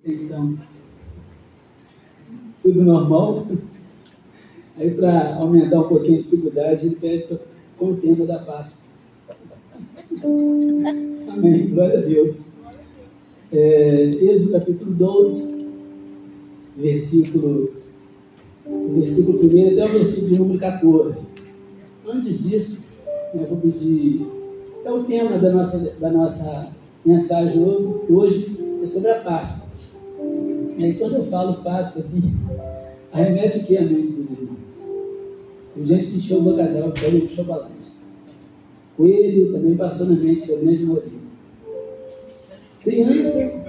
Então, tudo normal. Aí, para aumentar um pouquinho a dificuldade, ele pede com o tema da Páscoa. Amém, glória a Deus. Êxodo capítulo 12, versículo 1 até o versículo de número 14. Antes disso, eu vou pedir, o tema da nossa mensagem hoje é sobre a Páscoa. E aí, quando eu falo Páscoa, assim, arremete o que a mente dos irmãos? Tem gente que encheu o bacalhau, pega o chocolate. Coelho também passou na mente da grande maioria. Crianças,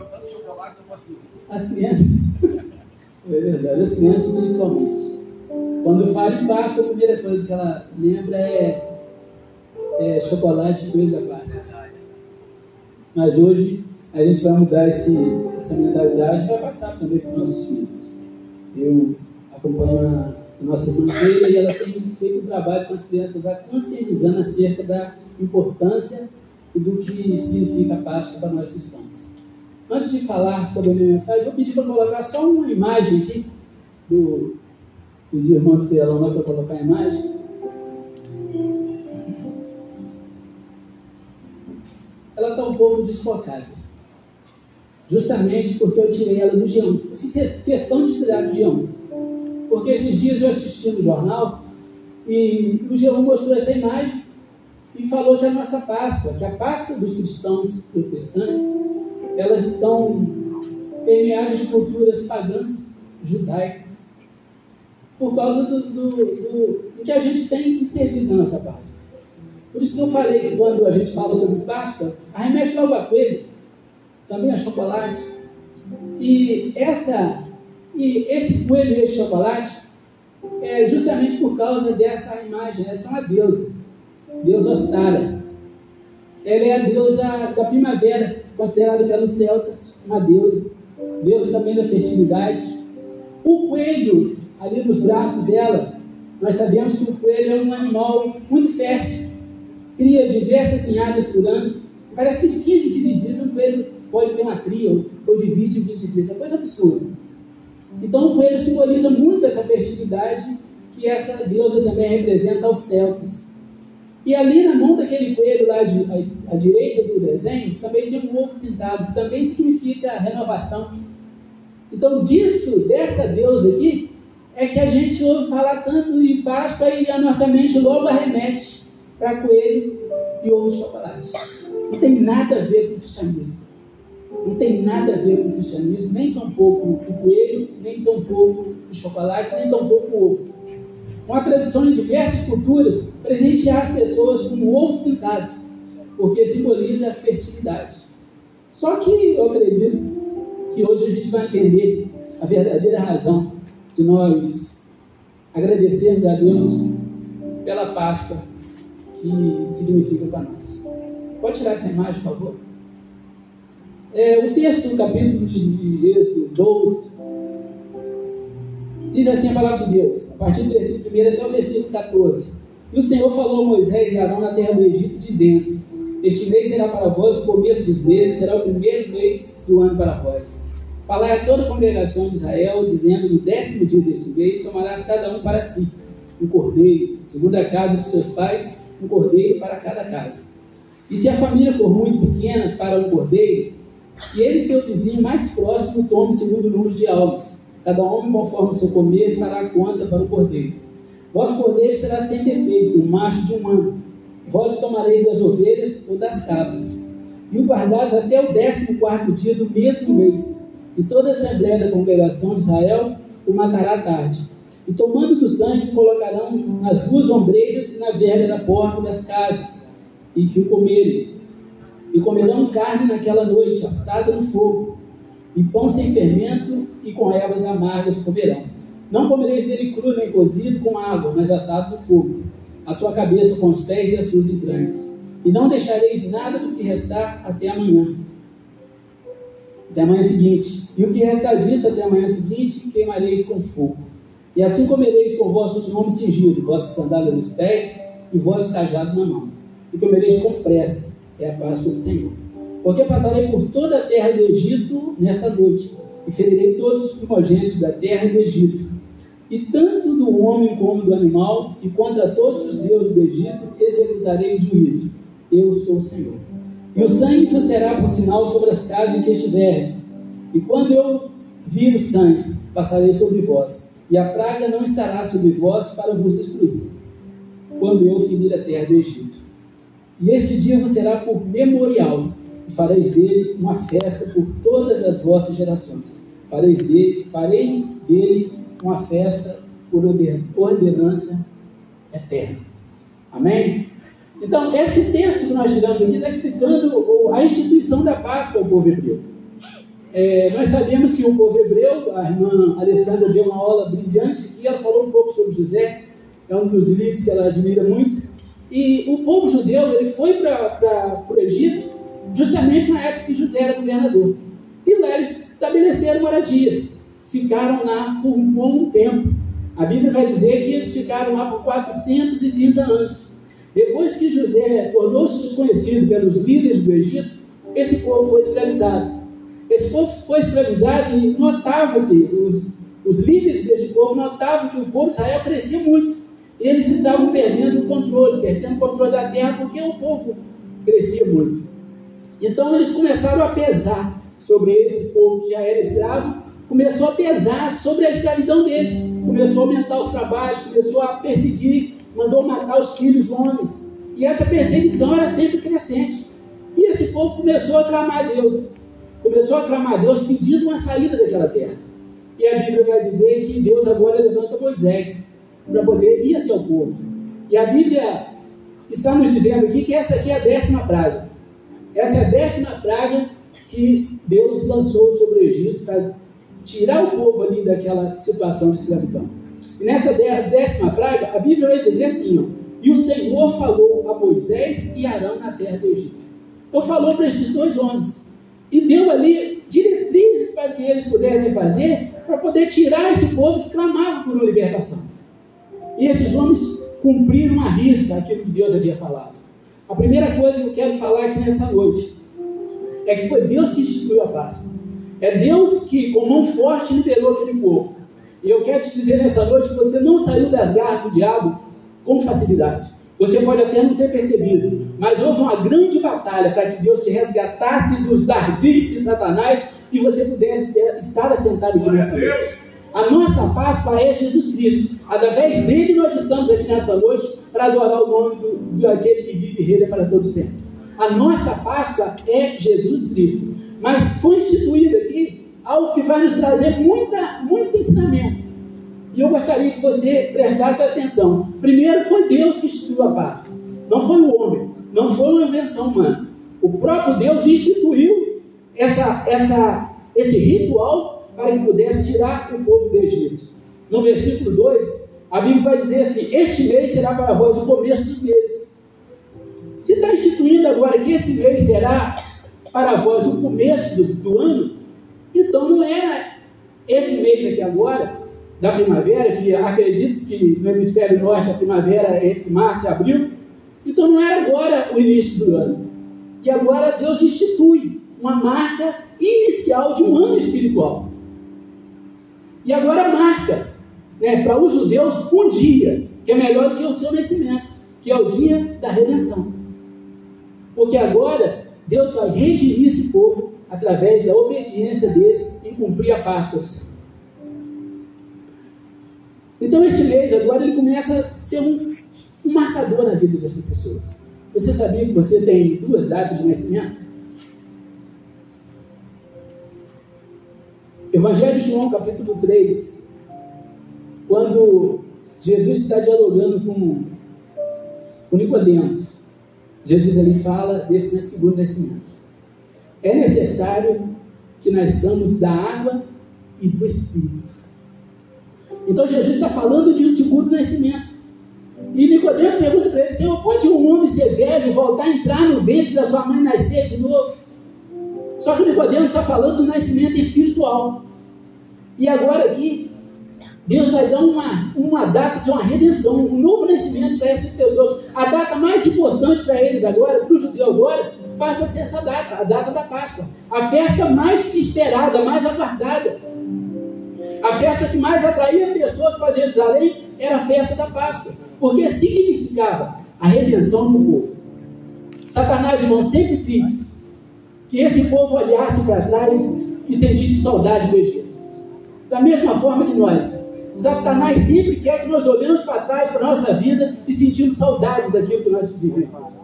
as crianças, é verdade, as crianças principalmente. Quando fala em Páscoa, a primeira coisa que ela lembra é chocolate e coelho da Páscoa. Mas hoje a gente vai mudar essa mentalidade e vai passar também para os nossos filhos. Eu acompanho a nossa irmã Keila e ela tem feito um trabalho com as crianças, conscientizando acerca da importância e do que significa a Páscoa para nós cristãos. Antes de falar sobre a minha mensagem, vou pedir para colocar só uma imagem aqui do irmão do telão lá para colocar a imagem. Ela está um pouco desfocada, justamente porque eu tirei ela do G1. Eu fiz questão de tirar do G1, porque esses dias eu assisti no jornal e o G1 mostrou essa imagem e falou que a nossa Páscoa, que a Páscoa dos cristãos protestantes, elas estão permeadas de culturas pagãs, judaicas, por causa do que a gente tem inserido na nossa Páscoa. Por isso que eu falei que quando a gente fala sobre Páscoa, arremete logo a coelho, também a chocolate. E esse coelho e esse chocolate é justamente por causa dessa imagem. Essa é uma deusa Ostara. Ela é a deusa da primavera, considerada pelos celtas uma deusa também da fertilidade. O coelho, ali nos braços dela, nós sabemos que o coelho é um animal muito fértil, cria diversas ninhadas por ano. Parece que de 15 em 15 dias um coelho pode ter uma cria, ou de 20 em 20 dias, é uma coisa absurda. Então o coelho simboliza muito essa fertilidade que essa deusa também representa aos celtas. E ali na mão daquele coelho lá à direita do desenho, também tem um ovo pintado, que também significa renovação. Então dessa deusa aqui, é que a gente ouve falar tanto em Páscoa e a nossa mente logo arremete para coelho e ovo de chocolate. Não tem nada a ver com o cristianismo. Não tem nada a ver com o cristianismo, nem tão pouco o coelho, nem tão pouco o chocolate, nem tão pouco o ovo. Uma tradição em diversas culturas presentear as pessoas com o ovo pintado, porque simboliza a fertilidade. Só que eu acredito que hoje a gente vai entender a verdadeira razão de nós agradecermos a Deus pela Páscoa que significa para nós. Pode tirar essa imagem, por favor? O texto do capítulo de Êxodo 12 diz assim a palavra de Deus, a partir do versículo 1 até o versículo 14. E o Senhor falou a Moisés e Arão na terra do Egito, dizendo: este mês será para vós o começo dos meses, será o primeiro mês do ano para vós. Falai a toda a congregação de Israel, dizendo: no 10º dia deste mês tomarás cada um para si um cordeiro, segundo a casa de seus pais, um cordeiro para cada casa. E se a família for muito pequena para um cordeiro, e ele e seu vizinho mais próximo tome segundo o número de almas, cada homem conforme o seu comer fará conta para o cordeiro. Vosso cordeiro será sem defeito, um macho de 1 ano. Vós o tomareis das ovelhas ou das cabras, e o guardareis até o 14º dia do mesmo mês. E toda a assembleia da congregação de Israel o matará à tarde. E tomando do sangue, o colocarão nas 2 ombreiras e na verga da porta das casas, e que o comerem. E comerão carne naquela noite, assada no fogo, e pão sem fermento, e com ervas amargas comerão. Não comereis dele cru nem cozido com água, mas assado no fogo, a sua cabeça com os pés e as suas entranhas. E não deixareis nada do que restar até amanhã. Até amanhã seguinte. E o que restar disso até amanhã seguinte, queimareis com fogo. E assim comereis com vossos lombos cingidos, vossas sandálias nos pés e vosso cajado na mão. E comereis com pressa, é a Páscoa do Senhor. Porque passarei por toda a terra do Egito nesta noite, e ferirei todos os primogênitos da terra e do Egito, e tanto do homem como do animal, e contra todos os deuses do Egito executarei o juízo. Eu sou o Senhor. E o sangue vos será por sinal sobre as casas em que estiveres, e quando eu vir o sangue, passarei sobre vós, e a praga não estará sobre vós para vos destruir, quando eu ferir a terra do Egito. E este dia vos será por memorial, e fareis dele uma festa por todas as vossas gerações. Fareis dele uma festa por ordenança eterna. Amém? Então, esse texto que nós tiramos aqui está explicando a instituição da Páscoa ao povo hebreu. Nós sabemos que o povo hebreu, a irmã Alessandra deu uma aula brilhante aqui, ela falou um pouco sobre José, é um dos livros que ela admira muito, e o povo judeu ele foi para o Egito justamente na época que José era governador, e lá eles estabeleceram moradias, ficaram lá por um bom tempo. A Bíblia vai dizer que eles ficaram lá por 430 anos. Depois que José tornou-se desconhecido pelos líderes do Egito, esse povo foi escravizado. Esse povo foi escravizado e notava-se, os líderes desse povo notavam que o povo de Israel crescia muito. E eles estavam perdendo o controle da terra, porque o povo crescia muito. Então eles começaram a pesar sobre esse povo que já era escravo, começou a pesar sobre a escravidão deles, começou a aumentar os trabalhos, começou a perseguir, mandou matar os filhos homens. E essa perseguição era sempre crescente. E esse povo começou a clamar a Deus. Começou a clamar a Deus pedindo uma saída daquela terra. E a Bíblia vai dizer que Deus agora levanta Moisés para poder ir até o povo. E a Bíblia está nos dizendo aqui que essa aqui é a 10ª praga. Essa é a 10ª praga que Deus lançou sobre o Egito para tirar o povo ali daquela situação de escravidão. E nessa 10ª praga, a Bíblia vai dizer assim, ó, e o Senhor falou a Moisés e Arão na terra do Egito. Então falou para esses dois homens. E deu ali diretrizes para que eles pudessem fazer para poder tirar esse povo que clamava por uma libertação. E esses homens cumpriram à risca aquilo que Deus havia falado. A primeira coisa que eu quero falar aqui nessa noite é que foi Deus que instituiu a Páscoa. É Deus que, com mão forte, liberou aquele povo. E eu quero te dizer nessa noite que você não saiu das garras do diabo com facilidade. Você pode até não ter percebido, mas houve uma grande batalha para que Deus te resgatasse dos ardis de Satanás e você pudesse estar assentado aqui nessa noite. A nossa Páscoa é Jesus Cristo. Através dele nós estamos aqui nessa noite para adorar o nome daquele que vive e reina para todo sempre. A nossa Páscoa é Jesus Cristo. Mas foi instituído aqui algo que vai nos trazer muito ensinamento. E eu gostaria que você prestasse atenção. Primeiro foi Deus que instituiu a Páscoa. Não foi o homem. Não foi uma invenção humana. O próprio Deus instituiu esse ritual para que pudesse tirar o povo do Egito. No versículo 2, a Bíblia vai dizer assim: este mês será para vós o começo dos meses. Se está instituindo agora que esse mês será para vós o começo do ano, então não era esse mês aqui agora, da primavera, que acredita-se que no hemisfério norte a primavera é entre março e abril, então não era agora o início do ano. E agora Deus institui uma marca inicial de um ano espiritual. E agora marca, para os judeus, um dia, que é melhor do que o seu nascimento, que é o dia da redenção. Porque agora Deus vai redimir esse povo através da obediência deles em cumprir a Páscoa do Senhor. Então este mês agora ele começa a ser um marcador na vida dessas pessoas. Você sabia que você tem 2 datas de nascimento? Evangelho de João, capítulo 3, quando Jesus está dialogando com Nicodemos, Jesus ali fala desse segundo nascimento. É necessário que nasçamos da água e do Espírito. Então Jesus está falando de um segundo nascimento. E Nicodemos pergunta para ele: Senhor, pode um homem ser velho e voltar a entrar no ventre da sua mãe e nascer de novo? Só que Nicodemos está falando do nascimento espiritual. E agora aqui, Deus vai dar uma data de uma redenção, um novo nascimento para essas pessoas. A data mais importante para eles agora, para o judeu agora, passa a ser essa data, a data da Páscoa. A festa mais esperada, mais aguardada. A festa que mais atraía pessoas para Jerusalém era a festa da Páscoa, porque significava a redenção do povo. Satanás, irmão, sempre quis que esse povo olhasse para trás e sentisse saudade do Egito. Da mesma forma que nós, Satanás sempre quer que nós olhemos para trás para a nossa vida e sentimos saudade daquilo que nós vivemos.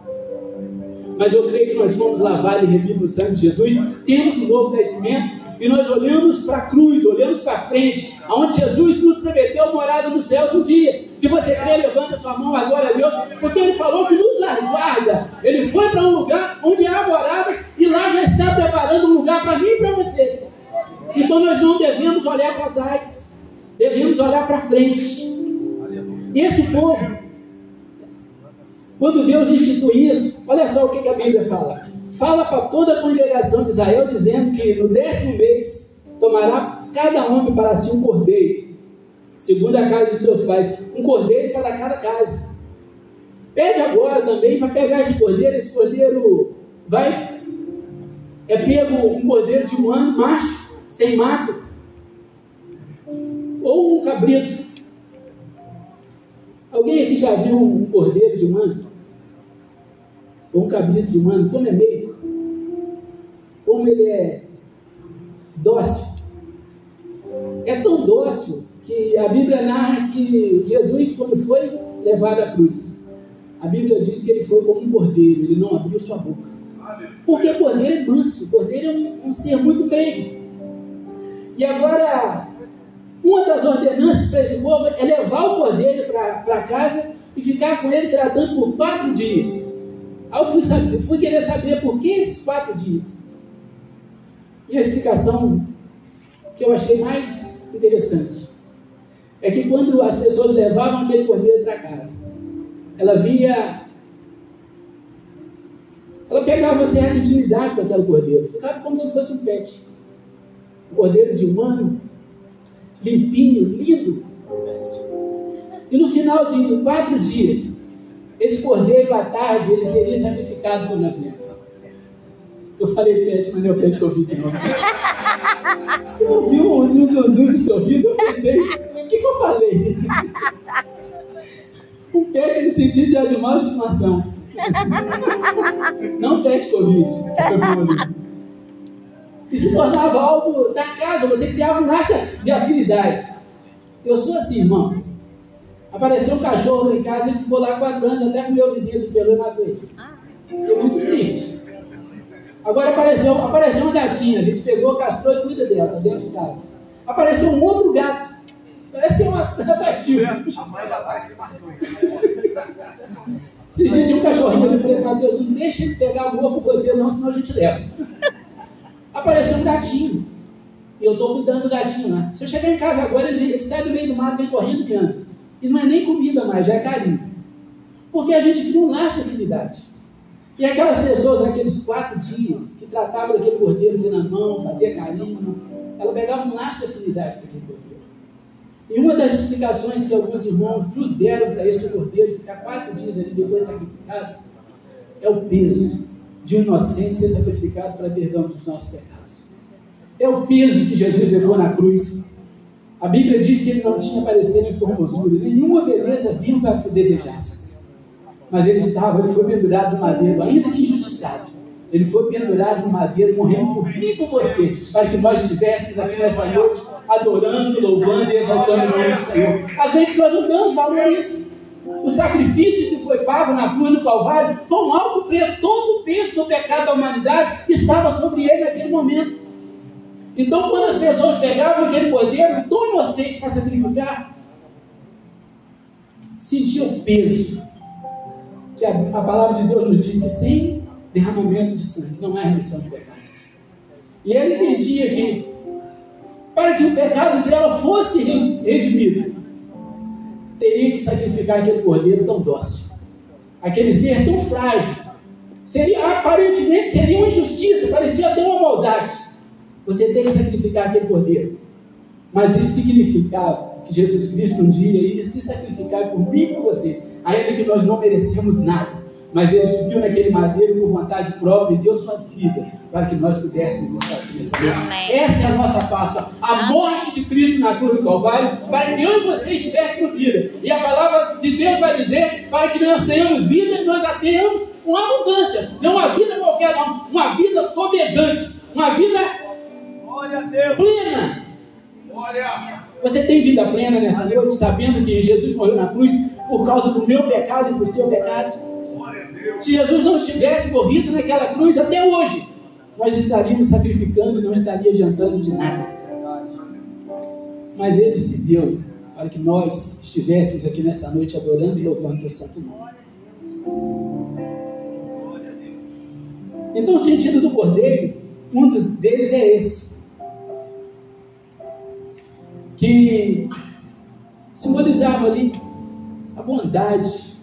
Mas eu creio que nós fomos lavados e remidos no sangue de Jesus, temos um novo nascimento, e nós olhamos para a cruz, olhamos para frente, onde Jesus nos prometeu morada nos céus um dia. Se você crê, levante a sua mão agora a Deus, porque Ele falou que nos aguarda. Ele foi para um lugar onde há moradas, e lá já está preparando um lugar para mim e para você. Então nós não devemos olhar para trás, devemos olhar para frente. E esse povo, quando Deus institui isso, olha só o que a Bíblia fala. Fala para toda a congregação de Israel, dizendo que no 10º mês tomará cada homem para si um cordeiro, segundo a casa de seus pais, um cordeiro para cada casa. Pede agora também para pegar esse cordeiro é pego um cordeiro de 1 ano, macho, sem mato, ou um cabrito. Alguém aqui já viu um cordeiro de 1 ano? Ou um cabrito de 1 ano? Como é meio? Como ele é dócil. É tão dócil que a Bíblia narra que Jesus, quando foi levado à cruz, a Bíblia diz que ele foi como um cordeiro, ele não abriu sua boca. Porque cordeiro é manso, cordeiro é um ser muito meigo. E agora, uma das ordenanças para esse povo é levar o cordeiro para casa e ficar com ele tratando por 4 dias. Aí eu fui querer saber por que esses 4 dias. E a explicação que eu achei mais interessante é que quando as pessoas levavam aquele cordeiro para casa, ela pegava certa intimidade com aquele cordeiro, ficava como se fosse um pet. Um cordeiro de 1 ano, limpinho, lindo. E no final de 4 dias, esse cordeiro à tarde, ele seria sacrificado por nós mesmos. Eu falei pet, mas não é o pet Covid, não. Eu vi um zuzuzu de sorriso, eu pensei, o que eu falei? Um pet no sentido de animal de estimação. Não pet Covid. E se tornava algo da casa, você criava um laço de afinidade. Eu sou assim, irmãos. Apareceu um cachorro lá em casa, ele ficou lá 4 anos, até com o meu vizinho de pelo, eu matei ele. Fiquei muito triste. Agora apareceu uma gatinha, a gente pegou, castrou e cuida dela, tá dentro de casa. Apareceu um outro gato, parece que é um atrativo. A mãe da pai se matou. Se a gente tinha um cachorrinho, eu falei, Mateus, não deixa ele pegar amor por você não, senão a gente leva. Apareceu um gatinho, e eu estou cuidando do gatinho lá. Se eu chegar em casa agora, ele sai do meio do mato, vem correndo e anda. E não é nem comida mais, já é carinho. Porque a gente cria um laço de afinidade. E aquelas pessoas, naqueles 4 dias, que tratavam daquele cordeiro ali na mão, fazia carinho, ela pegava um laço de afinidade com aquele cordeiro. E uma das explicações que alguns irmãos nos deram para este cordeiro ficar 4 dias ali depois sacrificado, é o peso de um inocente ser sacrificado para perdão dos nossos pecados. É o peso que Jesus levou na cruz. A Bíblia diz que ele não tinha parecer em formosura, nenhuma beleza viu para que o desejasse. Mas ele foi pendurado no madeiro, ainda que injustiçado. Ele foi pendurado no madeiro, morrendo por mim e por você, para que nós estivéssemos aqui nessa noite, adorando, louvando e exaltando o nome do Senhor. A gente, nós não damos valor a isso. O sacrifício que foi pago na cruz do Calvário foi um alto preço. Todo o peso do pecado da humanidade estava sobre ele naquele momento. Então, quando as pessoas pegavam aquele cordeiro tão inocente para sacrificar, sentiam o peso. Que a palavra de Deus nos diz que sem derramamento de sangue não há remissão de pecados. E ele entendia que, para que o pecado dela fosse redimido, teria que sacrificar aquele cordeiro tão dócil, aquele ser tão frágil. Aparentemente seria uma injustiça, parecia até uma maldade. Você tem que sacrificar aquele cordeiro. Mas isso significava que Jesus Cristo um dia ia se sacrificar por mim e por você, ainda que nós não merecemos nada. mas ele subiu naquele madeiro por vontade própria e deu sua vida para que nós pudéssemos estar aqui nessa noite. Essa é a nossa Páscoa, a morte de Cristo na cruz do Calvário, para que eu e você estivéssemos vida. E a palavra de Deus vai dizer, para que nós tenhamos vida e nós a tenhamos com abundância. Não uma vida qualquer não, uma vida sobejante, uma vida plena. Você tem vida plena nessa noite, sabendo que Jesus morreu na cruz por causa do meu pecado e do seu pecado? Se Jesus não tivesse morrido naquela cruz, até hoje, nós estaríamos sacrificando e não estaria adiantando de nada. Mas Ele se deu para que nós estivéssemos aqui nessa noite adorando e louvando o seu santo nome. Então o sentido do cordeiro, um deles é esse, que simbolizava ali a bondade,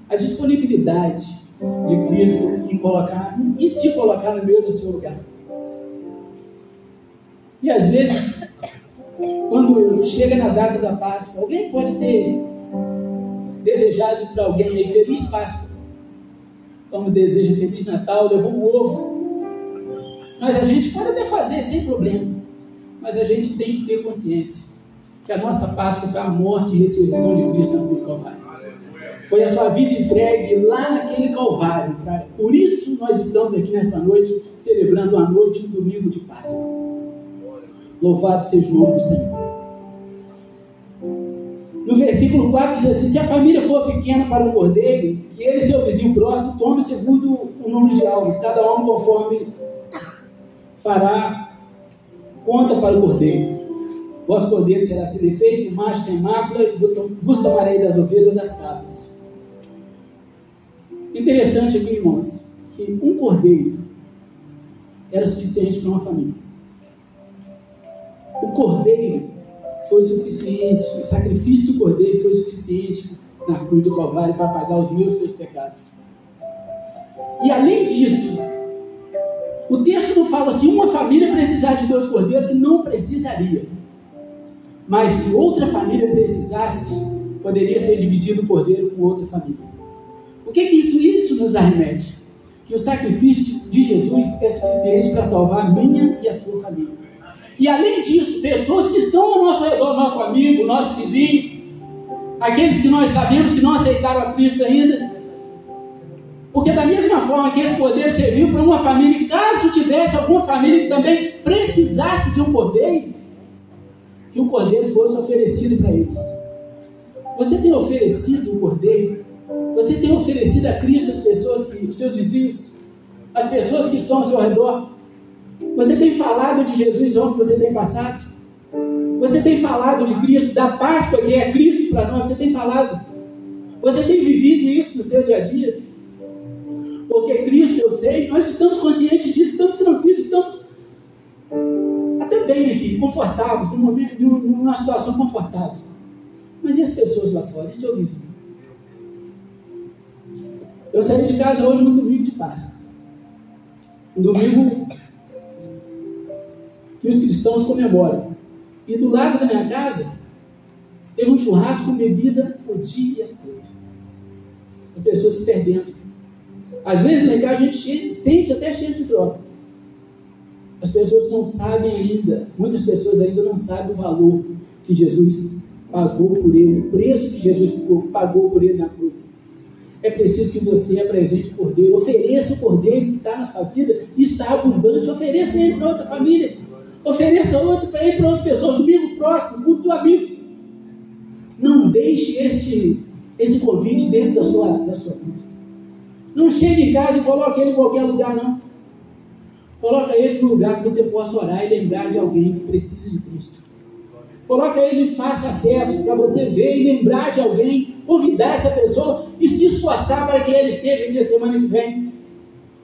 a disponibilidade de Cristo em se colocar no meio do seu lugar. E às vezes, quando chega na data da Páscoa, alguém pode ter desejado para alguém aí Feliz Páscoa, como deseja Feliz Natal, levou um ovo. Mas a gente pode até fazer sem problema, mas a gente tem que ter consciência que a nossa Páscoa foi a morte e ressurreição de Cristo na cruz do Calvário. Foi a sua vida entregue lá naquele Calvário. Por isso nós estamos aqui nessa noite, celebrando a noite, um domingo de Páscoa. Louvado seja o nome do Senhor. No versículo 4 diz assim: se a família for pequena para o cordeiro, que ele e seu vizinho próximo tome segundo o número de almas, cada um conforme fará conta para o cordeiro. Vosso cordeiro será sem defeito, macho sem mácula, e vos tomarei das ovelhas e das cabras. Interessante aqui, irmãos, que um cordeiro era suficiente para uma família. O cordeiro foi suficiente, o sacrifício do cordeiro foi suficiente na cruz do Calvário para pagar os meus e seus pecados. E além disso, o texto não fala se uma família precisar de 2 cordeiros, que não precisaria. Mas se outra família precisasse, poderia ser dividido o cordeiro com outra família. O que isso nos arremete? Que o sacrifício de Jesus é suficiente para salvar a minha e a sua família. E além disso, pessoas que estão ao nosso redor, nosso amigo, nosso vizinho, aqueles que nós sabemos que não aceitaram a Cristo ainda, porque da mesma forma que esse cordeiro serviu para uma família, e caso tivesse alguma família que também precisasse de um cordeiro, que um cordeiro fosse oferecido para eles. Você tem oferecido um cordeiro? Você tem oferecido a Cristo as pessoas, os seus vizinhos, as pessoas que estão ao seu redor? Você tem falado de Jesus onde você tem passado? Você tem falado de Cristo, da Páscoa que é Cristo para nós? Você tem falado? Você tem vivido isso no seu dia a dia? Porque Cristo, eu sei, nós estamos conscientes disso, estamos tranquilos, estamos até bem aqui, confortáveis, numa situação confortável. Mas e as pessoas lá fora? E seu vizinho? Eu saí de casa hoje no domingo de Páscoa. Um domingo que os cristãos comemoram. E do lado da minha casa, teve um churrasco com bebida o dia todo. As pessoas se perdendo. Às vezes, lá em casa, a gente sente até cheio de droga. As pessoas não sabem ainda, muitas pessoas ainda não sabem o valor que Jesus pagou por ele, o preço que Jesus pagou por ele na cruz. É preciso que você apresente o cordeiro, ofereça o cordeiro que está na sua vida e está abundante, ofereça ele para outra família, ofereça outro para ele, para outras pessoas, domingo próximo, culto do amigo. Não deixe esse convite dentro da sua vida. Não chegue em casa e coloque ele em qualquer lugar, não. Coloca ele no lugar que você possa orar e lembrar de alguém que precisa de Cristo. Coloca ele em fácil acesso para você ver e lembrar de alguém, convidar essa pessoa e se esforçar para que ele esteja aqui a semana que vem.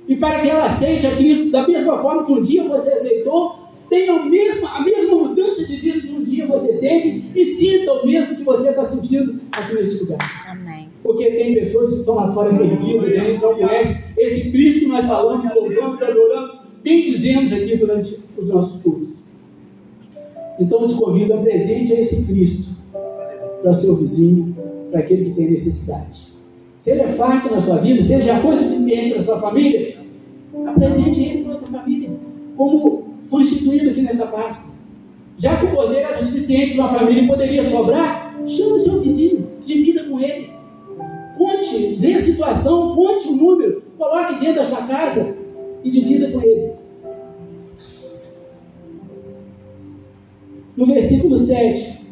E para que ela aceite a Cristo da mesma forma que um dia você aceitou, tenha a mesma mudança de vida que um dia você teve e sinta o mesmo que você está sentindo aqui nesse lugar. Amém. Porque tem pessoas que estão lá fora perdidas e ainda não conhecem esse Cristo que nós falamos, louvamos, adoramos, bendizemos aqui durante os nossos cultos. Então eu te convido a presente a esse Cristo para o seu vizinho, para aquele que tem necessidade. Se ele é farto na sua vida, se ele já foi suficiente para a sua família, apresente ele para outra família, como foi instituído aqui nessa Páscoa. Já que o cordeiro era suficiente para uma família e poderia sobrar, chame o seu vizinho, divida com ele. Conte, vê a situação, conte o número, coloque dentro da sua casa e divida com ele. No versículo 7,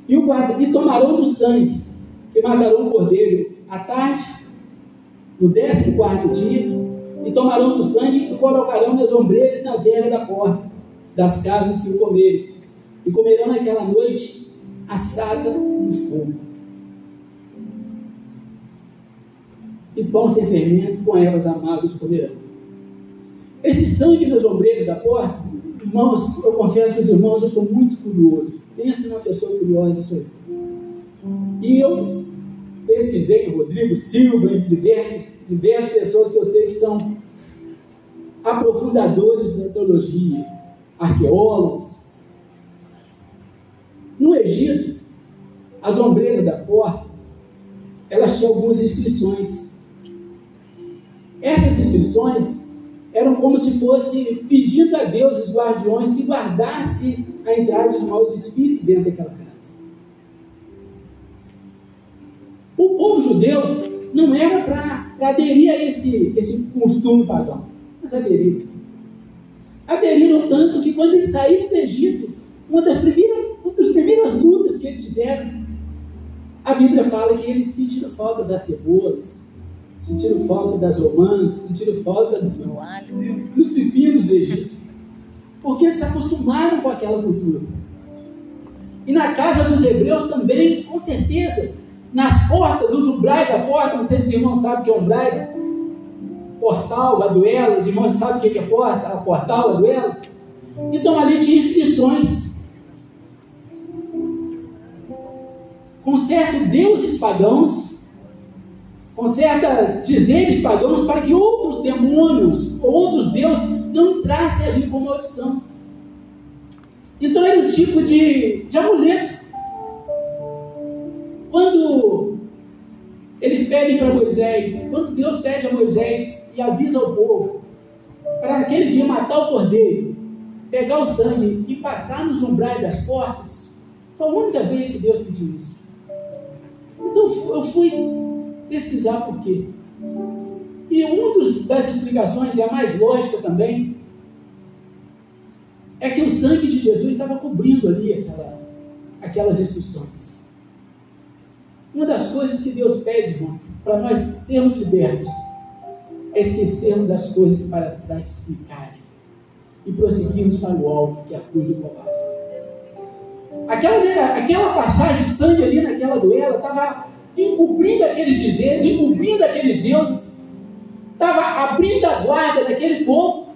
e tomarão do sangue, que matarão o cordeiro à tarde, no 14º dia, e tomarão do sangue e colocarão nas ombreiras e na verga da porta das casas que o comerem, e comerão naquela noite assada no fogo. E pão sem fermento com ervas amargas comerão. Esse sangue nas ombreiras da porta, irmãos, eu confesso para os irmãos, eu sou muito curioso. Pensa numa pessoa curiosa, sou eu. E eu pesquisei em Rodrigo Silva, em diversas pessoas que eu sei que são aprofundadores da teologia, arqueólogos. No Egito, as ombreiras da porta, elas tinham algumas inscrições. Essas inscrições eram como se fosse pedindo a Deus, os guardiões, que guardasse a entrada dos maus espíritos dentro daquela casa. O povo judeu não era para aderir a esse costume pagão, mas aderiram. Aderiram tanto que quando eles saíram do Egito, uma das primeiras lutas que eles tiveram, a Bíblia fala que eles sentiram falta das cebolas, sentiram falta das romãs, sentiram falta dos pepinos do Egito, porque eles se acostumaram com aquela cultura. E na casa dos hebreus também, com certeza, nas portas, dos umbrais da porta, não sei se os irmãos sabem o que é umbrais, portal, aduela, os irmãos sabem o que é porta, portal, aduela. Então ali tinha inscrições com certos deuses pagãos, com certos dizeres pagãos, para que outros demônios ou outros deuses não entrassem ali com maldição. Então era um tipo de amuleto. Quando eles pedem para Moisés, quando Deus pede a Moisés e avisa ao povo para naquele dia matar o cordeiro, pegar o sangue e passar nos umbrais das portas, foi a única vez que Deus pediu isso. Então eu fui pesquisar por quê. E uma das explicações, e a mais lógica também, é que o sangue de Jesus estava cobrindo ali aquelas instruções. Uma das coisas que Deus pede, irmão, para nós sermos libertos, é esquecermos das coisas que para trás ficarem e prosseguirmos para o alvo, que é a cruz do Calvário. Aquela passagem de sangue ali naquela duela estava encobrindo aqueles dizeres, encobrindo aqueles deuses, estava abrindo a guarda daquele povo,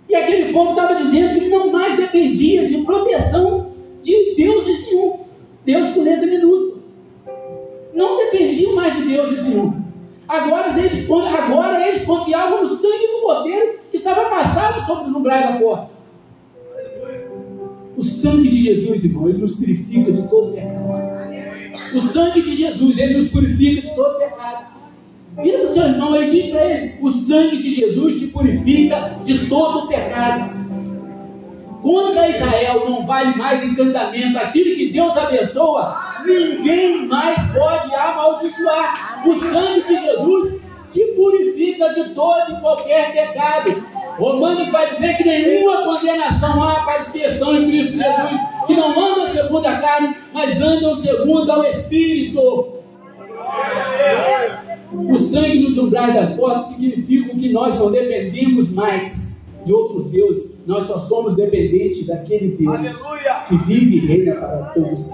e aquele povo estava dizendo que não mais dependia de proteção de deuses nenhum, Deus com letra minúscula. Não dependiam mais de deuses nenhum. Agora eles confiavam no sangue do cordeiro que estava passado sobre os umbrais da porta. O sangue de Jesus, irmão, ele nos purifica de todo pecado. O sangue de Jesus, ele nos purifica de todo pecado. Vira para o seu irmão e diz para ele: o sangue de Jesus te purifica de todo pecado. Contra Israel não vale mais encantamento. Aquilo que Deus abençoa, ninguém mais pode amaldiçoar. O sangue de Jesus te purifica de todo e qualquer pecado. Romanos vai dizer que nenhuma condenação há para os que estão em Cristo Jesus, que não andam segundo a carne, mas andam segundo ao Espírito. O sangue nos umbrais das portas significa que nós não dependemos mais de outros deuses, nós só somos dependentes daquele Deus que vive e reina para todos.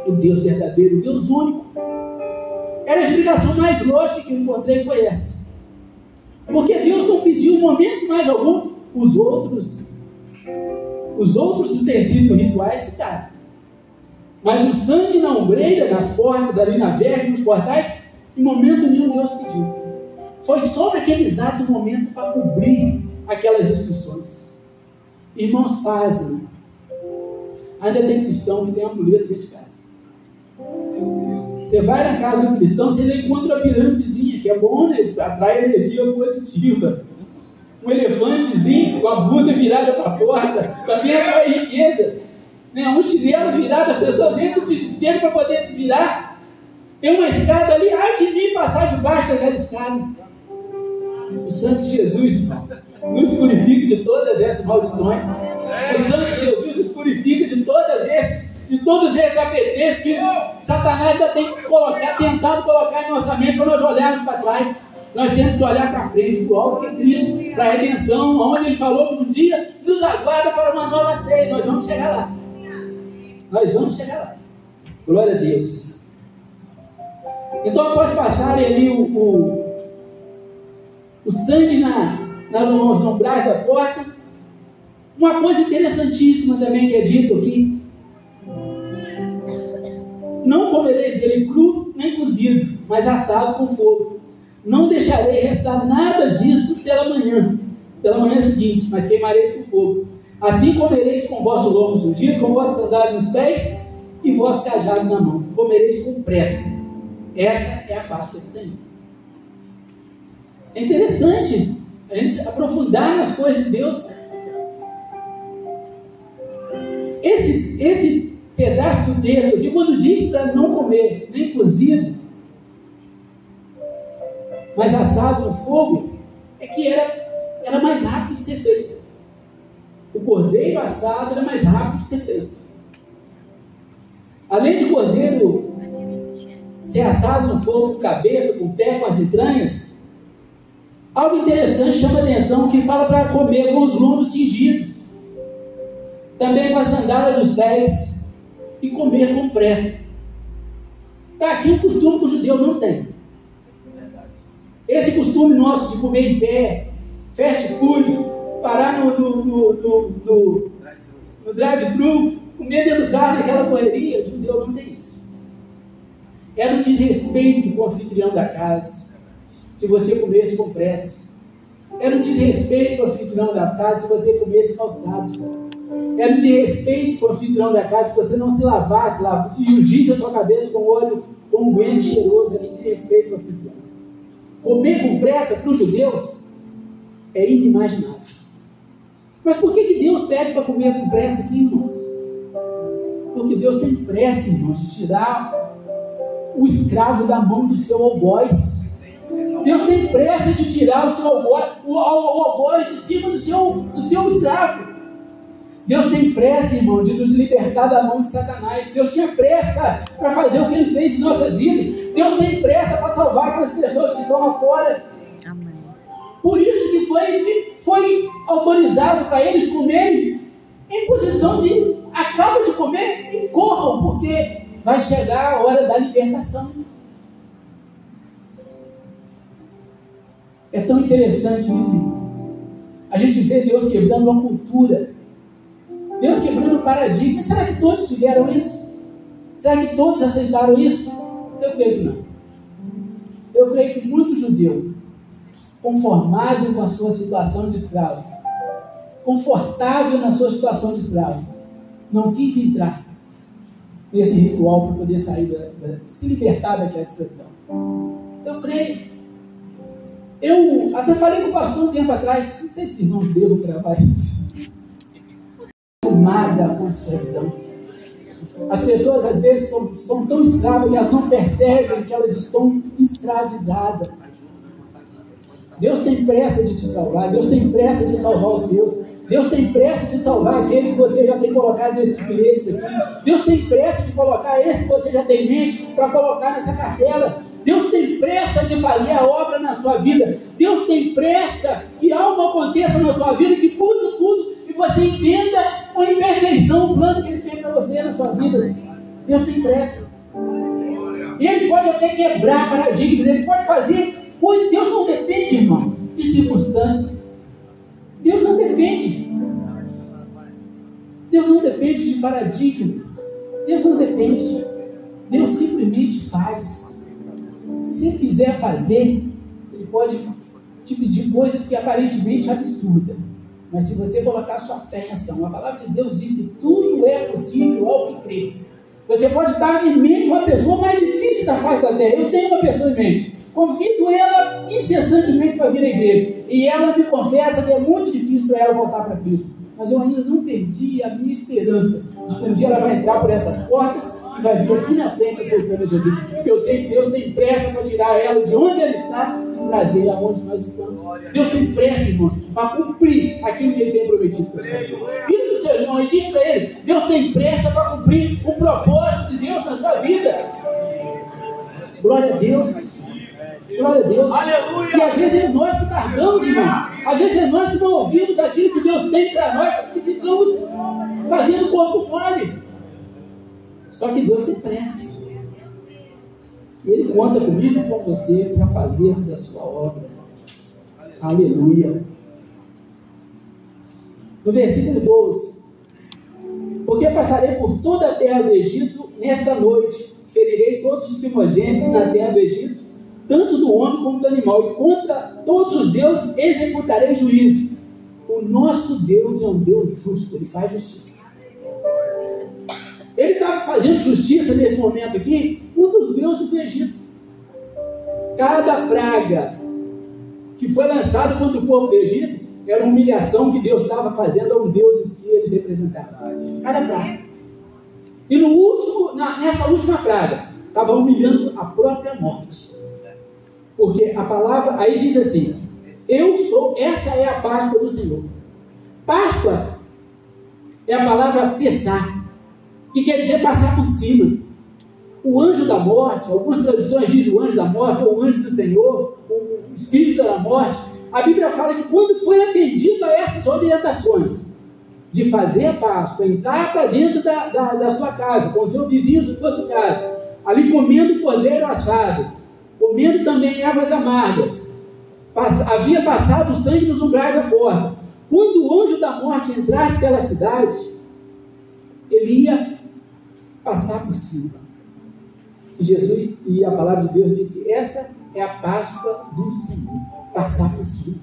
O Deus verdadeiro, o Deus único. Era a explicação mais lógica que eu encontrei, foi essa. Porque Deus não pediu em momento mais algum os outros utensílios rituais ficaram. Mas o sangue na ombreira, nas portas, ali na verga, nos portais, em momento nenhum Deus pediu. Foi só naquele exato momento para cobrir aquelas instruções. Irmãos, pasmem. Ainda tem cristão que tem amuleto dentro de casa. Você vai na casa do cristão, você encontra uma pirâmidezinha, que é bom, né? Atrai energia positiva. Um elefantezinho com a bunda virada para a porta, também atrai riqueza. Né? Um chinelo virado, as pessoas entram no desespero para poder desvirar. Tem uma escada ali, ai de mim passar debaixo daquela escada. O sangue de Jesus, irmão, nos purifica de todas essas maldições. O sangue de Jesus nos purifica de todos esses apetrechos que Satanás ainda tem tentado colocar em nossa mente para nós olharmos para trás. Nós temos que olhar para frente, para o alto que é Cristo, para a redenção, onde Ele falou que um dia nos aguarda para uma nova ceia. Nós vamos chegar lá. Nós vamos chegar lá. Glória a Deus. Então, após passarem ali o sangue nos umbrais da porta, uma coisa interessantíssima também que é dito aqui: não comereis dele cru nem cozido, mas assado com fogo. Não deixarei restar nada disso pela manhã seguinte, mas queimareis com fogo. Assim comereis com vosso lomo ungido, com vosso sandália nos pés e vosso cajado na mão. Comereis com pressa. Essa é a Páscoa do Senhor. É interessante a gente aprofundar nas coisas de Deus. Esse pedaço do texto aqui, quando diz para não comer nem cozido, mas assado no fogo, é que era mais rápido de ser feito. O cordeiro assado era mais rápido de ser feito. Além de cordeiro ser assado no fogo com cabeça, com pé, com as entranhas, algo interessante chama a atenção, que fala para comer com os lombos cingidos, também com a sandália dos pés, e comer com pressa. Está aqui um costume que o judeu não tem. Esse costume nosso de comer em pé, fast food, parar no drive-thru, comer dentro do carro, naquela correria, o judeu não tem isso. Era um desrespeito com o anfitrião da casa, se você comesse com pressa. Era um desrespeito com o anfitrião da casa, se você comesse calçado. Era um desrespeito com o anfitrião da casa, se você não se lavasse, se ungisse a sua cabeça com óleo, com um unguento cheiroso. Era um desrespeito com o anfitrião. Comer com pressa para os judeus é inimaginável. Mas por que Deus pede para comer com pressa aqui, irmãos? Porque Deus tem pressa, irmãos, de tirar o escravo da mão do seu algoz. Deus tem pressa de tirar o seu algoz de cima do seu escravo. Deus tem pressa, irmão, de nos libertar da mão de Satanás. Deus tinha pressa para fazer o que Ele fez em nossas vidas. Deus tem pressa para salvar aquelas pessoas que estão lá fora. Amém. Por isso que foi autorizado para eles comerem em posição de acabam de comer e corram, porque vai chegar a hora da libertação. É tão interessante isso, irmãos. A gente vê Deus quebrando uma cultura, Deus quebrando o paradigma. Será que todos fizeram isso? Será que todos aceitaram isso? Eu creio que não. Eu creio que muito judeu, conformado com a sua situação de escravo, confortável na sua situação de escravo, não quis entrar nesse ritual para poder sair, se libertar daquela escravidão. Eu creio. Eu até falei com o pastor um tempo atrás, não sei se irmãos devam gravar isso. Tomada com a escravidão. As pessoas às vezes são tão escravas que elas não percebem que elas estão escravizadas. Deus tem pressa de te salvar. Deus tem pressa de salvar os seus. Deus tem pressa de salvar aquele que você já tem colocado nesses bilhetes aqui. Deus tem pressa de colocar esse que você já tem em mente para colocar nessa cartela. Deus tem pressa de fazer a obra na sua vida. Deus tem pressa que algo aconteça na sua vida, que mude tudo e você entenda com imperfeição o plano que Ele tem para você na sua vida. Deus tem pressa. E Ele pode até quebrar paradigmas, Ele pode fazer coisas. Deus não depende, irmão, de circunstâncias. Deus não depende. Deus não depende de paradigmas. Deus não depende. Deus simplesmente faz. Se Ele quiser fazer, Ele pode te pedir coisas que aparentemente absurdas. Mas se você colocar a sua fé em ação, a palavra de Deus diz que tudo é possível ao que crê. Você pode estar em mente uma pessoa mais difícil da face da terra. Eu tenho uma pessoa em mente. Convido ela incessantemente para vir à igreja. E ela me confessa que é muito difícil para ela voltar para Cristo. Mas eu ainda não perdi a minha esperança de que um dia ela vai entrar por essas portas e vai vir aqui na frente aceitando a Jesus. Porque eu sei que Deus tem pressa para tirar ela de onde ela está e trazer ela onde nós estamos. Deus tem pressa, irmãos, para cumprir aquilo que Ele tem prometido para você. Filho do seu irmão, e diz para ele: Deus tem pressa para cumprir o propósito de Deus na sua vida. Glória a Deus. Glória a Deus. Aleluia. E às vezes é nós que tardamos, irmão. Às vezes é nós que não ouvimos aquilo que Deus tem para nós e ficamos fazendo corpo mole. Só que Deus tem pressa. E Ele conta comigo e com você para fazermos a sua obra. Aleluia. No versículo 12: porque passarei por toda a terra do Egito nesta noite, ferirei todos os primogênitos na terra do Egito, tanto do homem como do animal, e contra todos os deuses executarei juízo. O nosso Deus é um Deus justo, Ele faz justiça. Ele estava fazendo justiça nesse momento aqui contra os deuses do Egito. Cada praga que foi lançada contra o povo do Egito era uma humilhação que Deus estava fazendo a um Deus que eles representavam. Cada praga. E nessa última praga, estava humilhando a própria morte. Porque a palavra aí diz assim: essa é a Páscoa do Senhor. Páscoa é a palavra pesar, que quer dizer passar por cima. O anjo da morte, algumas traduções dizem o anjo da morte, ou o anjo do Senhor, o espírito da morte. A Bíblia fala que quando foi atendido a essas orientações, de fazer a Páscoa, entrar para dentro da sua casa, com o seu vizinho, se fosse o caso, ali comendo cordeiro assado, comendo também ervas amargas, havia passado o sangue nos umbrais da porta. Quando o anjo da morte entrasse pela cidade, ele ia passar por cima. Jesus e a palavra de Deus diz que essa é a Páscoa do Senhor, passar por cima.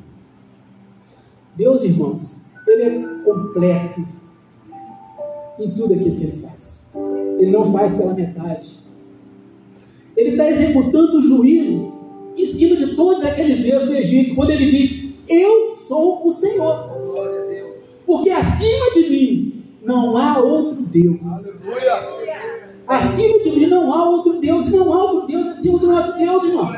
Deus, irmãos, Ele é completo em tudo aquilo que Ele faz. Ele não faz pela metade. Ele está executando o juízo em cima de todos aqueles deuses do Egito, quando Ele diz: eu sou o Senhor. Porque acima de mim não há outro Deus. Aleluia. Acima de mim não há outro Deus, e não há outro Deus acima do nosso Deus, irmão.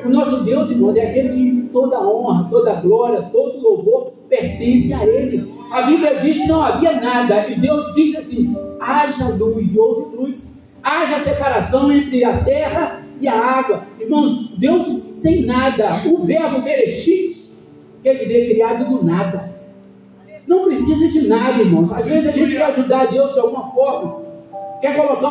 O nosso Deus, irmãos, é aquele que toda honra, toda glória, todo louvor pertence a Ele. A Bíblia diz que não havia nada, e Deus diz assim: haja luz, e houve luz. Haja separação entre a terra e a água. Irmãos, Deus sem nada, o verbo bereshit quer dizer criado do nada. Não precisa de nada, irmãos. Às vezes a gente quer ajudar Deus de alguma forma, quer colocar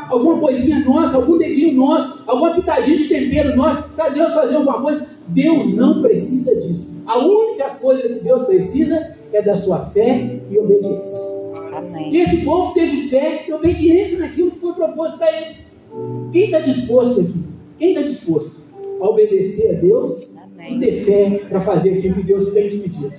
alguma coisinha nossa, algum dedinho nosso, alguma pitadinha de tempero nosso, para Deus fazer alguma coisa. Deus não precisa disso. A única coisa que Deus precisa é da sua fé e obediência. Amém. E esse povo teve fé e obediência naquilo que foi proposto para eles. Quem está disposto aqui? Quem está disposto a obedecer a Deus? Amém. E ter fé para fazer aquilo que Deus tem te pedido?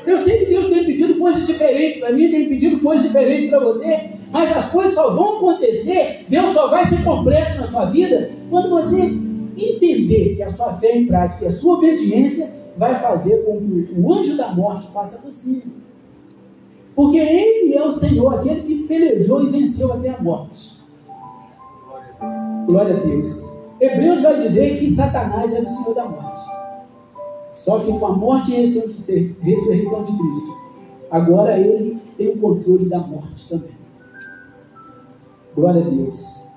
Eu sei que Deus tem pedido coisas diferentes para mim, tem pedido coisas diferentes para você, mas as coisas só vão acontecer, Deus só vai ser completo na sua vida quando você entender que a sua fé em prática e a sua obediência vai fazer com que o anjo da morte passe por cima. Porque Ele é o Senhor, aquele que pelejou e venceu até a morte. Glória a Deus. Hebreus vai dizer que Satanás era o Senhor da morte. Só que com a morte e a ressurreição de Cristo, agora Ele tem o controle da morte também. Glória a Deus.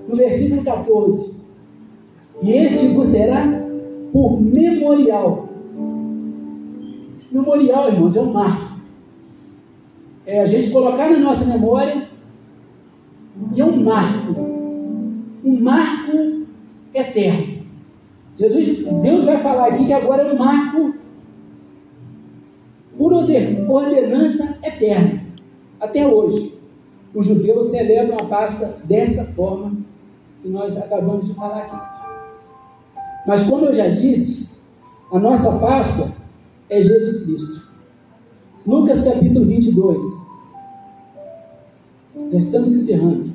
No versículo 14: e este vos será por memorial. Memorial, irmãos, é um marco. É a gente colocar na nossa memória, e é um marco eterno. Deus vai falar aqui que agora é um marco por ordenança eterna. Até hoje, os judeus celebram a Páscoa dessa forma que nós acabamos de falar aqui. Mas como eu já disse, a nossa Páscoa é Jesus Cristo. Lucas capítulo 22, Já estamos encerrando.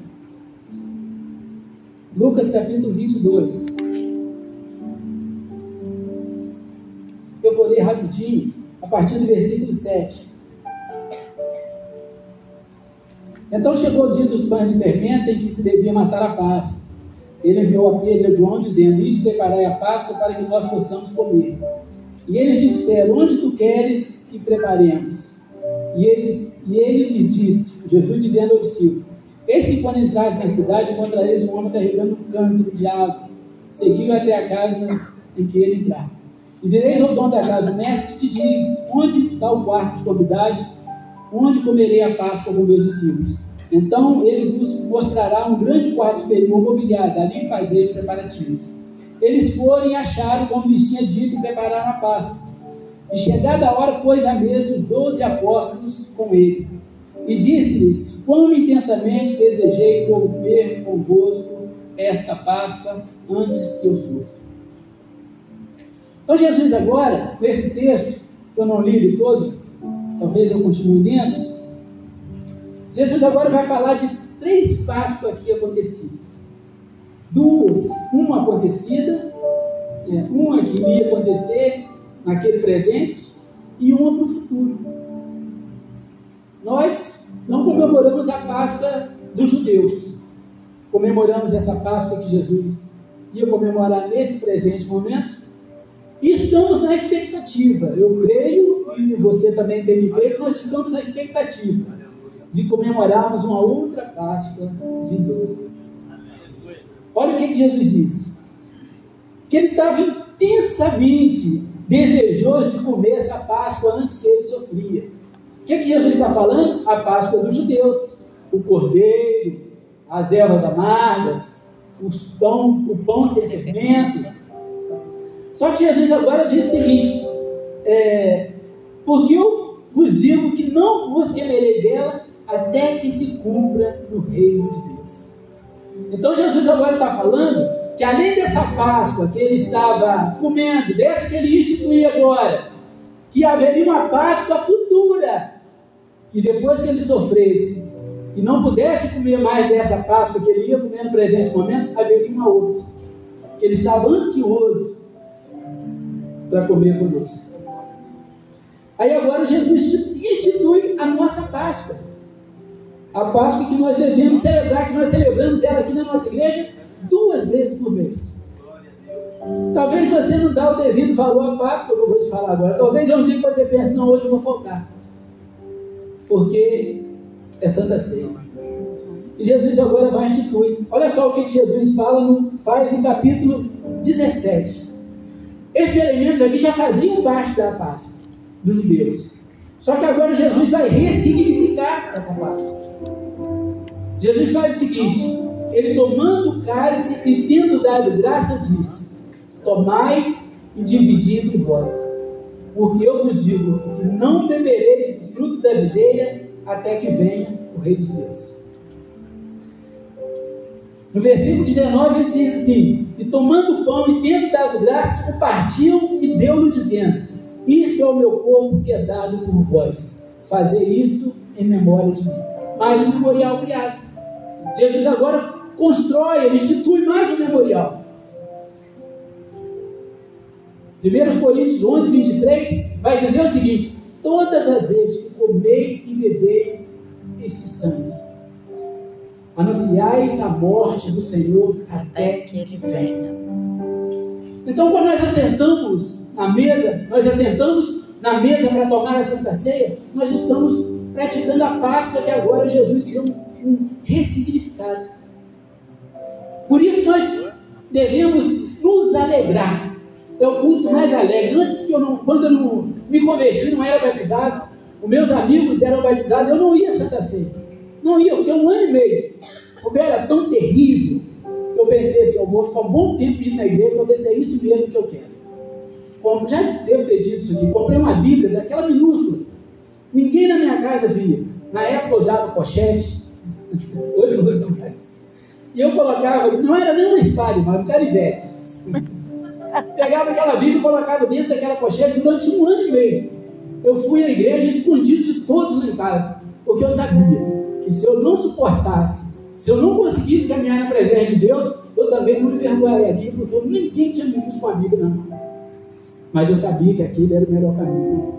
Lucas capítulo 22. Eu vou ler rapidinho, a partir do versículo 7. Então chegou o dia dos pães de fermento em que se devia matar a Páscoa. Ele enviou a Pedro e a João, dizendo: ide preparai a Páscoa para que nós possamos comer. E eles disseram: onde tu queres que preparemos? E ele lhes disse, Jesus dizendo ao discípulo: eis que quando entrares na cidade, encontrareis um homem carregando um cântaro de água. Segui-o até a casa em que ele entrar. E direis ao dono da casa: mestre, te diz, onde está o quarto dos convidados, onde comerei a Páscoa com meus discípulos? Então ele vos mostrará um grande quarto superior mobiliado, ali fazeis os preparativos. Eles foram e acharam como lhes tinha dito e prepararam a Páscoa. E chegada a hora, pôs à mesa os 12 apóstolos com ele. E disse-lhes: quão intensamente desejei comer convosco esta Páscoa antes que eu sofra. Então Jesus agora, nesse texto, que eu não li ele todo, talvez eu continue lendo, Jesus agora vai falar de 3 Páscoas aqui acontecidas. 2, uma acontecida, uma que iria acontecer naquele presente e uma para o futuro. Nós não comemoramos a Páscoa dos judeus. Comemoramos essa Páscoa que Jesus ia comemorar nesse presente momento. E estamos na expectativa. Eu creio, e você também tem que crer, que nós estamos na expectativa de comemorarmos uma outra Páscoa vindoura. Olha o que Jesus disse. Que ele estava intensamente desejoso de comer essa Páscoa antes que ele sofria. O que Jesus está falando? A Páscoa dos judeus. O cordeiro, as ervas amargas, o pão sem fermento. Só que Jesus agora diz o seguinte: porque eu vos digo que não vos temerei dela até que se cumpra no reino de Deus. Então Jesus agora está falando que além dessa Páscoa que ele estava comendo, dessa que ele ia instituir agora, que haveria uma Páscoa futura, que depois que ele sofresse e não pudesse comer mais dessa Páscoa que ele ia comer no presente momento, haveria uma outra, que ele estava ansioso para comer conosco. Aí agora Jesus institui a nossa Páscoa. A Páscoa que nós devemos celebrar, que nós celebramos ela aqui na nossa igreja 2 vezes por mês. Talvez você não dá o devido valor à Páscoa, que eu vou te falar agora. Talvez é um dia que você pense: não, hoje eu vou faltar, porque é Santa Ceia. E Jesus agora vai instituir. Olha só o que Jesus faz no capítulo 17. Esses elementos aqui já faziam parte da Páscoa dos judeus. Só que agora Jesus vai ressignificar essa Páscoa. Jesus faz o seguinte: ele, tomando o cálice e tendo dado graça, disse: tomai e dividi entre vós, porque eu vos digo que não bebereis do fruto da videira até que venha o reino de Deus. No versículo 19 ele diz assim: e tomando o pão e tendo dado graça, o partiu e deu-lhe, dizendo: isto é o meu corpo que é dado por vós, fazer isto em memória de mim. Mais um memorial criado. Jesus agora constrói, ele institui mais um memorial. 1 Coríntios 11, 23 vai dizer o seguinte: todas as vezes que comei e bebei este sangue, anunciais a morte do Senhor até que ele venha. Então, quando nós assentamos na mesa para tomar a Santa Ceia, nós estamos praticando a Páscoa que agora Jesus deu um ressignificado. Por isso nós devemos nos alegrar. É o culto mais alegre. Quando eu não me converti, não era batizado, os meus amigos eram batizados, eu não ia a Santa Ceia. Não ia, eu fiquei 1 ano e meio. Porque era tão terrível que eu pensei assim: eu vou ficar um bom tempo indo na igreja para ver se é isso mesmo que eu quero. Já devo ter dito isso aqui. Comprei uma Bíblia daquela minúscula. Ninguém na minha casa via. Na época eu usava pochete. Hoje eu não uso mais. E eu colocava, não era nem uma espada, mas um carivete. Pegava aquela Bíblia e colocava dentro daquela pochete durante 1 ano e meio. Eu fui à igreja escondido de todos lá em casa, porque eu sabia que E se eu não suportasse, se eu não conseguisse caminhar na presença de Deus, eu também não me envergonharia, porque ninguém tinha me visto com a Bíblia na mão. Mas eu sabia que aquele era o melhor caminho.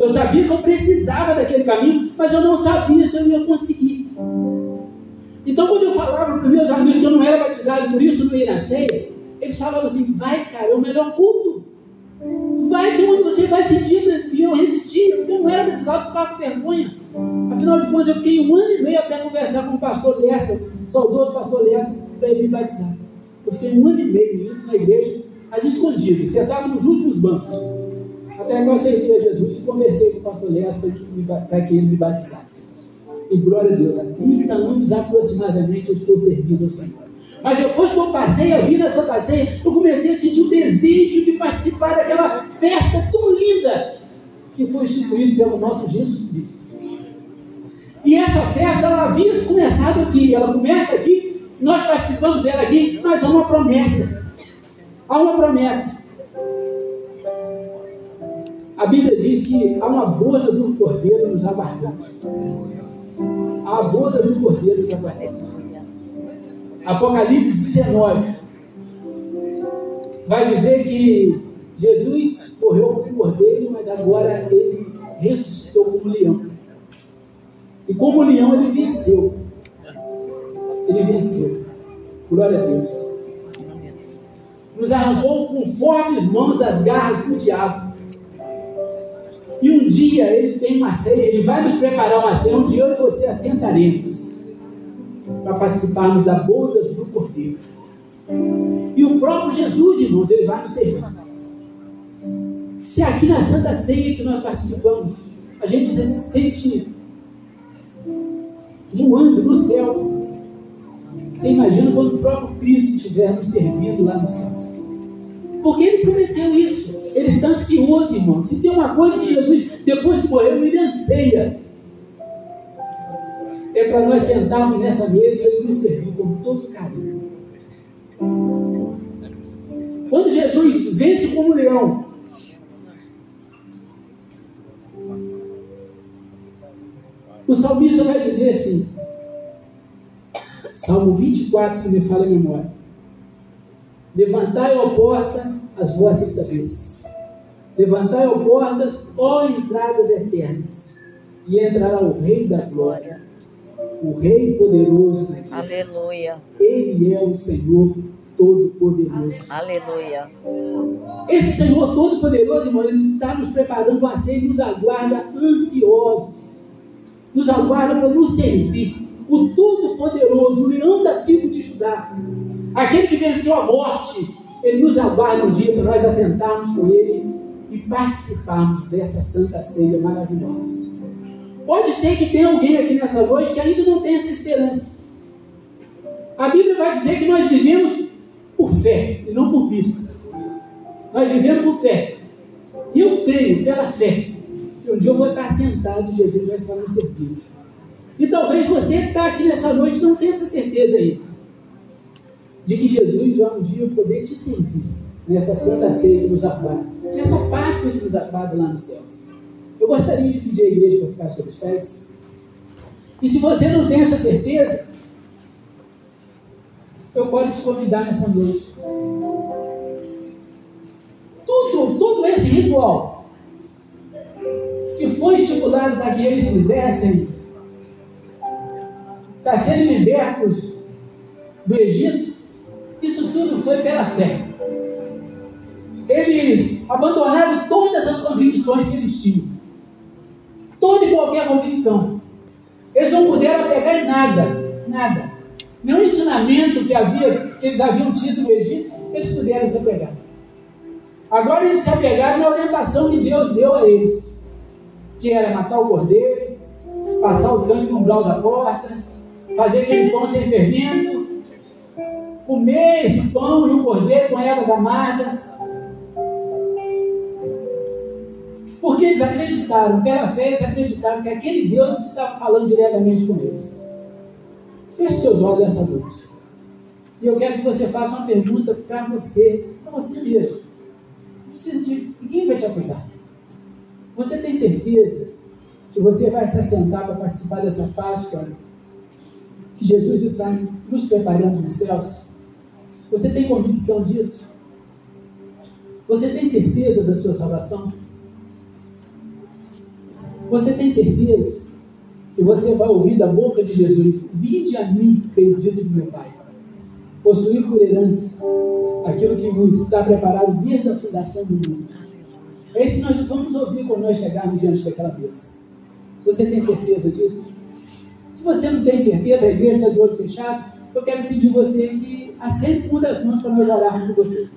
Eu sabia que eu precisava daquele caminho, mas eu não sabia se eu ia conseguir. Então, quando eu falava para os meus amigos que eu não era batizado, por isso não ia na ceia, eles falavam assim: vai, cara, é o melhor culto. Vai que onde você vai sentir. E eu resistia, porque eu não era batizado, ficava com vergonha. Afinal de contas, eu fiquei 1 ano e meio até conversar com o pastor Lessa, o saudoso pastor Lessa, para ele me batizar. Eu fiquei 1 ano e meio indo na igreja, às escondidas, sentava nos últimos bancos. Até que eu aceitei a Jesus e conversei com o pastor Lessa para que ele me batizasse. E glória a Deus, há 30 anos aproximadamente eu estou servindo ao Senhor. Mas depois que eu passei a vir na Santa Ceia, eu comecei a sentir o desejo de participar daquela festa tão linda que foi instituída pelo nosso Jesus Cristo. E essa festa, ela havia começado aqui, ela começa aqui, nós participamos dela aqui, mas há uma promessa. Há uma promessa. A Bíblia diz que há uma boda do Cordeiro nos aguardando. Há a boda do Cordeiro nos aguardando. Apocalipse 19 vai dizer que Jesus morreu como cordeiro, mas agora ele ressuscitou como leão. E como leão ele venceu. Ele venceu. Glória a Deus. Nos arrancou com fortes mãos das garras do diabo. E um dia ele tem uma ceia, ele vai nos preparar uma ceia, onde eu e você assentaremos para participarmos da boda do Cordeiro. E o próprio Jesus, irmãos, ele vai nos servir. Se aqui na Santa Ceia que nós participamos, a gente se sente voando no céu, você imagina quando o próprio Cristo estiver nos servindo lá nos céus. Porque ele prometeu isso. Ele está ansioso, irmão. Se tem uma coisa que Jesus, depois que morreu, ele anseia, é para nós sentarmos nessa mesa e ele nos servir com todo carinho. Quando Jesus vence como leão, o salmista vai dizer assim, Salmo 24, se me falha a memória: levantai, ó porta, as vossas cabeças, levantai, ó portas, ó entradas eternas, e entrará o Rei da Glória, o Rei poderoso daqui. Aleluia. Ele é o Senhor Todo-Poderoso. Aleluia. Esse Senhor Todo-Poderoso, irmão, ele está nos preparando para ser e nos aguarda ansiosos. Nos aguarda para nos servir. O Todo-Poderoso, o leão da tribo de Judá, aquele que venceu a morte, ele nos aguarda um dia para nós assentarmos com ele e participarmos dessa Santa Ceia maravilhosa. Pode ser que tenha alguém aqui nessa noite que ainda não tem essa esperança. A Bíblia vai dizer que nós vivemos por fé e não por vista. Nós vivemos por fé. E eu creio pela fé que um dia eu vou estar sentado e Jesus vai estar nos servindo. E talvez você que está aqui nessa noite não tenha essa certeza ainda de que Jesus vai um dia poder te servir nessa Santa Ceia que nos aguarda, nessa Páscoa que nos aguarda lá nos céus. Eu gostaria de pedir à igreja para ficar sobre os pés. E se você não tem essa certeza, eu posso te convidar nessa noite. Todo esse ritual que foi estipulado para que eles fizessem, para serem libertos do Egito, isso tudo foi pela fé. Eles abandonaram todas as convicções que eles tinham. Toda e qualquer convicção. Eles não puderam pegar em nada. Nenhum ensinamento que eles haviam tido no Egito, eles puderam se apegar. Agora eles se apegaram na orientação que Deus deu a eles, que era matar o cordeiro, passar o sangue no umbral da porta, fazer aquele pão sem fermento, comer esse pão e o cordeiro com ervas amargas. Porque eles acreditaram, pela fé eles acreditaram que aquele Deus estava falando diretamente com eles. Feche seus olhos essa noite. E eu quero que você faça uma pergunta para você mesmo. Não precisa de ninguém vai te acusar. Você tem certeza que você vai se assentar para participar dessa Páscoa que Jesus está nos preparando nos céus? Você tem convicção disso? Você tem certeza da sua salvação? Você tem certeza que você vai ouvir da boca de Jesus: vinde a mim, bendito de meu Pai, possuir por herança aquilo que vos está preparado desde a fundação do mundo? É isso que nós vamos ouvir quando nós chegarmos diante daquela mesa. Você tem certeza disso? Se você não tem certeza, a igreja está de olho fechado, eu quero pedir você que acende uma das mãos para nós orarmos por você.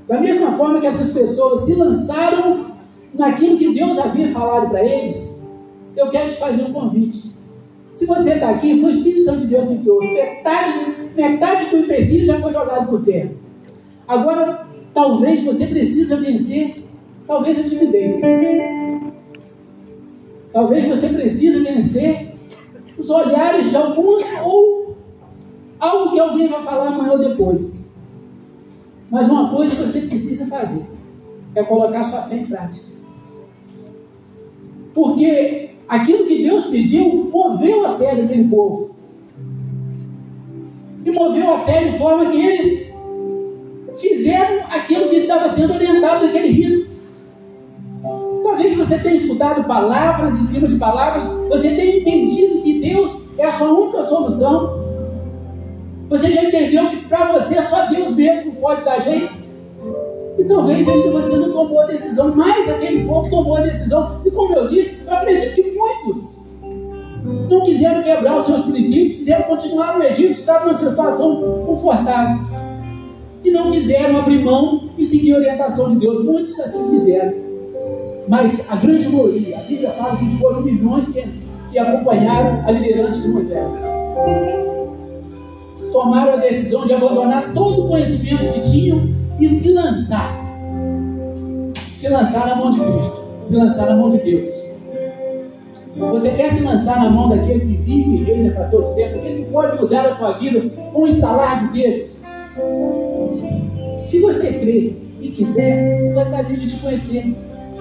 Da mesma forma que essas pessoas se lançaram naquilo que Deus havia falado para eles, eu quero te fazer um convite. Se você está aqui, foi o Espírito Santo de Deus que trouxe. Metade do empecilho já foi jogado por terra. Agora, talvez você precise vencer, talvez a timidez. Talvez você precise vencer os olhares de alguns ou algo que alguém vai falar amanhã ou depois. Mas uma coisa você precisa fazer é colocar sua fé em prática. Porque aquilo que Deus pediu moveu a fé daquele povo. E moveu a fé de forma que eles fizeram aquilo que estava sendo orientado naquele rito. Talvez você tenha escutado palavras em cima de palavras, você tenha entendido que Deus é a sua única solução. Você já entendeu que para você só Deus mesmo pode dar jeito? E talvez ainda você não tomou a decisão, mas aquele povo tomou a decisão. E como eu disse, eu acredito que muitos não quiseram quebrar os seus princípios, quiseram continuar no Egito, estavam numa situação confortável. E não quiseram abrir mão e seguir a orientação de Deus. Muitos assim fizeram. Mas a grande maioria, a Bíblia fala que foram milhões que acompanharam a liderança de Moisés. Tomaram a decisão de abandonar todo o conhecimento que tinham e se lançar na mão de Cristo, se lançar na mão de Deus. Você quer se lançar na mão daquele que vive e reina para todo sempre, aquele que pode mudar a sua vida com um estalar de dedos? Se você crê e quiser, eu gostaria de te conhecer.